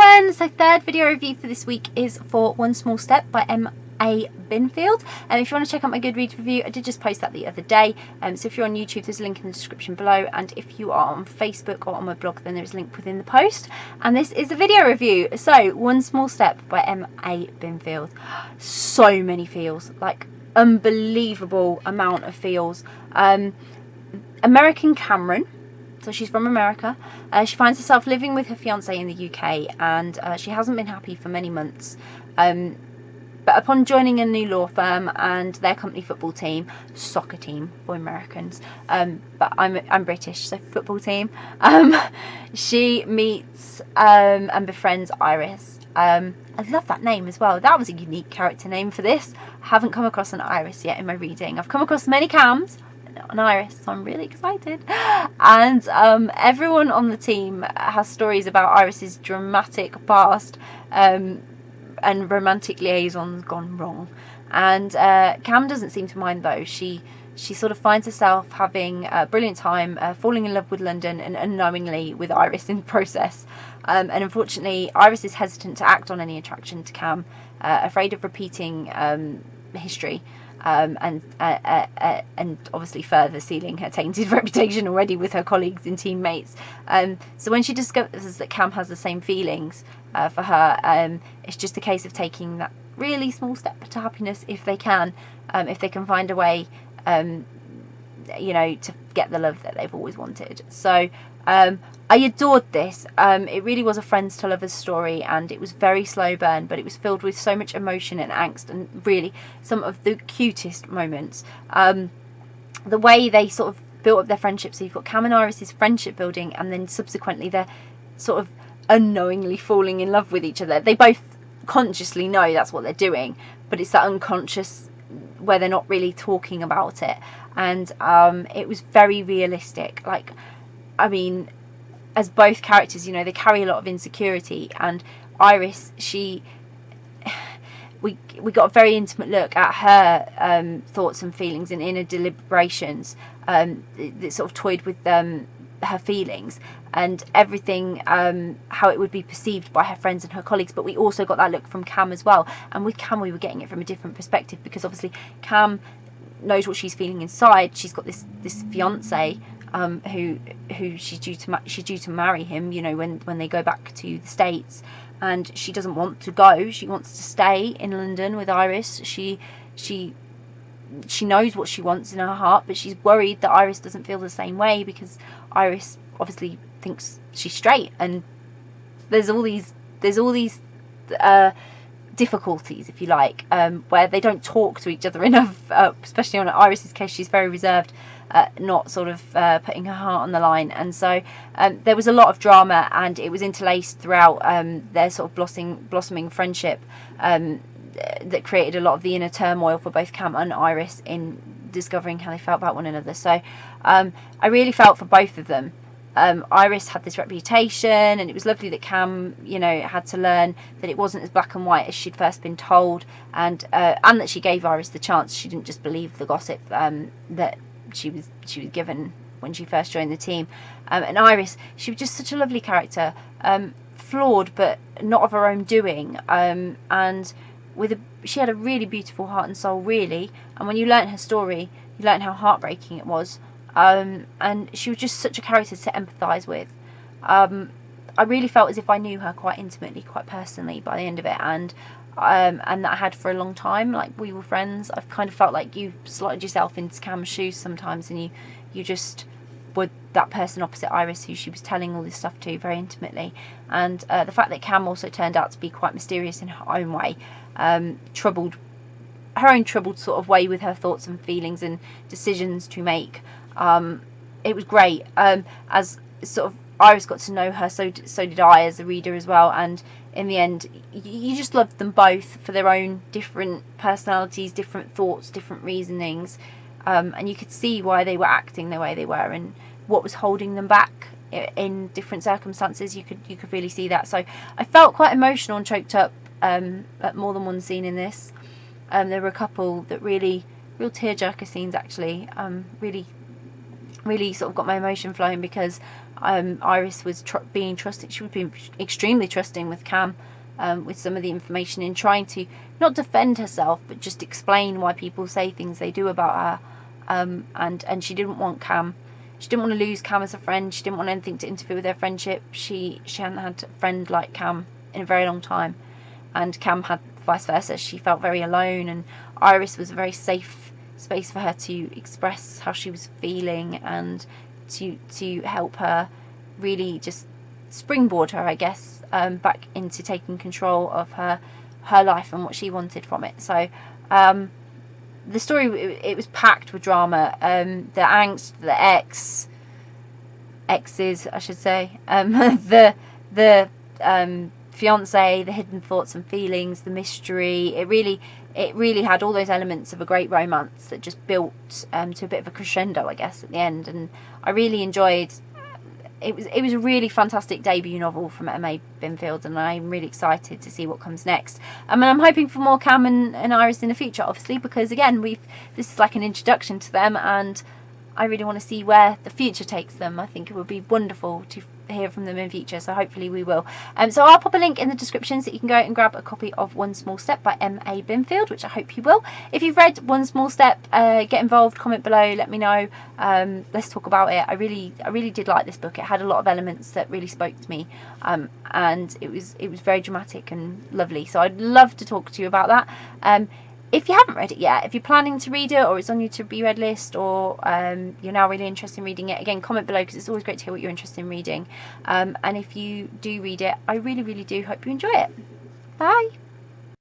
everyone! So third video review for this week is for One Small Step by M.A. Binfield. And if you want to check out my Goodreads review, I did just post that the other day. So if you're on YouTube, there's a link in the description below, and if you are on Facebook or on my blog, then there's a link within the post. And this is a video review. So One Small Step by M.A. Binfield. So many feels, like unbelievable amount of feels. American Cameron. So she's from America. She finds herself living with her fiance in the UK, and she hasn't been happy for many months. But upon joining a new law firm and their company football team, soccer team for Americans, but I'm British, so football team, she meets and befriends Iris. I love that name as well. That was a unique character name for this. I haven't come across an Iris yet in my reading. I've come across many Cams, an Iris, so I'm really excited. And everyone on the team has stories about Iris's dramatic past and romantic liaisons gone wrong. And Cam doesn't seem to mind though. She sort of finds herself having a brilliant time, falling in love with London and unknowingly with Iris in the process. And unfortunately, Iris is hesitant to act on any attraction to Cam, afraid of repeating history. And obviously further sealing her tainted reputation already with her colleagues and teammates. So when she discovers that Cam has the same feelings for her, it's just a case of taking that really small step to happiness if they can find a way, you know, to get the love that they've always wanted. So I adored this. It really was a friends to lovers story, and it was very slow burn, but it was filled with so much emotion and angst, and really some of the cutest moments. The way they sort of built up their friendship, so you've got Cam and Iris's friendship building, and then subsequently they're sort of unknowingly falling in love with each other. They both consciously know that's what they're doing, but it's that unconscious where they're not really talking about it. And it was very realistic. Like, I mean, as both characters, you know, they carry a lot of insecurity, and Iris, we got a very intimate look at her thoughts and feelings and inner deliberations that sort of toyed with her feelings and everything, how it would be perceived by her friends and her colleagues. But we also got that look from Cam as well, and with Cam we were getting it from a different perspective, because obviously Cam knows what she's feeling inside. She's got this fiance who she's due to marry him, you know, when they go back to the States, and she doesn't want to go. She wants to stay in London with Iris. She knows what she wants in her heart, but she's worried that Iris doesn't feel the same way, because Iris obviously thinks she's straight, and there's all these difficulties, if you like, where they don't talk to each other enough, especially on Iris's case. She's very reserved, not sort of putting her heart on the line, and so there was a lot of drama, and it was interlaced throughout their sort of blossoming friendship, that created a lot of the inner turmoil for both Cam and Iris in discovering how they felt about one another. So I really felt for both of them. Iris had this reputation, and it was lovely that Cam, you know, had to learn that it wasn't as black and white as she'd first been told, and that she gave Iris the chance. She didn't just believe the gossip that she was given when she first joined the team. And Iris, she was just such a lovely character, flawed but not of her own doing, and she had a really beautiful heart and soul, really. And when you learnt her story, you learnt how heartbreaking it was. And she was just such a character to empathise with. I really felt as if I knew her quite intimately, quite personally by the end of it, and that I had for a long time. Like, we were friends. I've kind of felt like you slotted yourself into Cam's shoes sometimes, and you just were that person opposite Iris who she was telling all this stuff to very intimately. And the fact that Cam also turned out to be quite mysterious in her own way, troubled sort of way with her thoughts and feelings and decisions to make. It was great. As sort of Iris got to know her, so did I as a reader as well, and in the end you just loved them both for their own different personalities, different thoughts, different reasonings, and you could see why they were acting the way they were and what was holding them back in different circumstances. You could really see that. So I felt quite emotional and choked up at more than one scene in this. There were a couple that real tearjerker scenes, actually. Really sort of got my emotion flowing, because Iris was being trusting. She was being extremely trusting with Cam, with some of the information, in trying to not defend herself, but just explain why people say things they do about her. And she didn't want Cam. She didn't want to lose Cam as a friend. She didn't want anything to interfere with their friendship. She hadn't had a friend like Cam in a very long time, and Cam had vice versa. She felt very alone, and Iris was a very safe space for her to express how she was feeling, and to help her really just springboard her, I guess, back into taking control of her life and what she wanted from it. So the story, it was packed with drama. The angst, the exes, I should say, the fiance, the hidden thoughts and feelings, the mystery. It really had all those elements of a great romance that just built to a bit of a crescendo, I guess, at the end. And I really enjoyed. It was a really fantastic debut novel from Emma Binfield, and I'm really excited to see what comes next. And I'm hoping for more Cam and Iris in the future, obviously, because again, this is like an introduction to them, and I really want to see where the future takes them. I think it would be wonderful to hear from them in future, so hopefully we will. So I'll pop a link in the description so you can go and grab a copy of One Small Step by M.A. Binfield, which I hope you will. If you've read One Small Step, get involved, comment below, let me know. Let's talk about it. I really did like this book. It had a lot of elements that really spoke to me, and it was very dramatic and lovely, so I'd love to talk to you about that. If you haven't read it yet, if you're planning to read it, or it's on your to-be read list, or you're now really interested in reading it, again, comment below, because it's always great to hear what you're interested in reading. And if you do read it, I really, really do hope you enjoy it. Bye!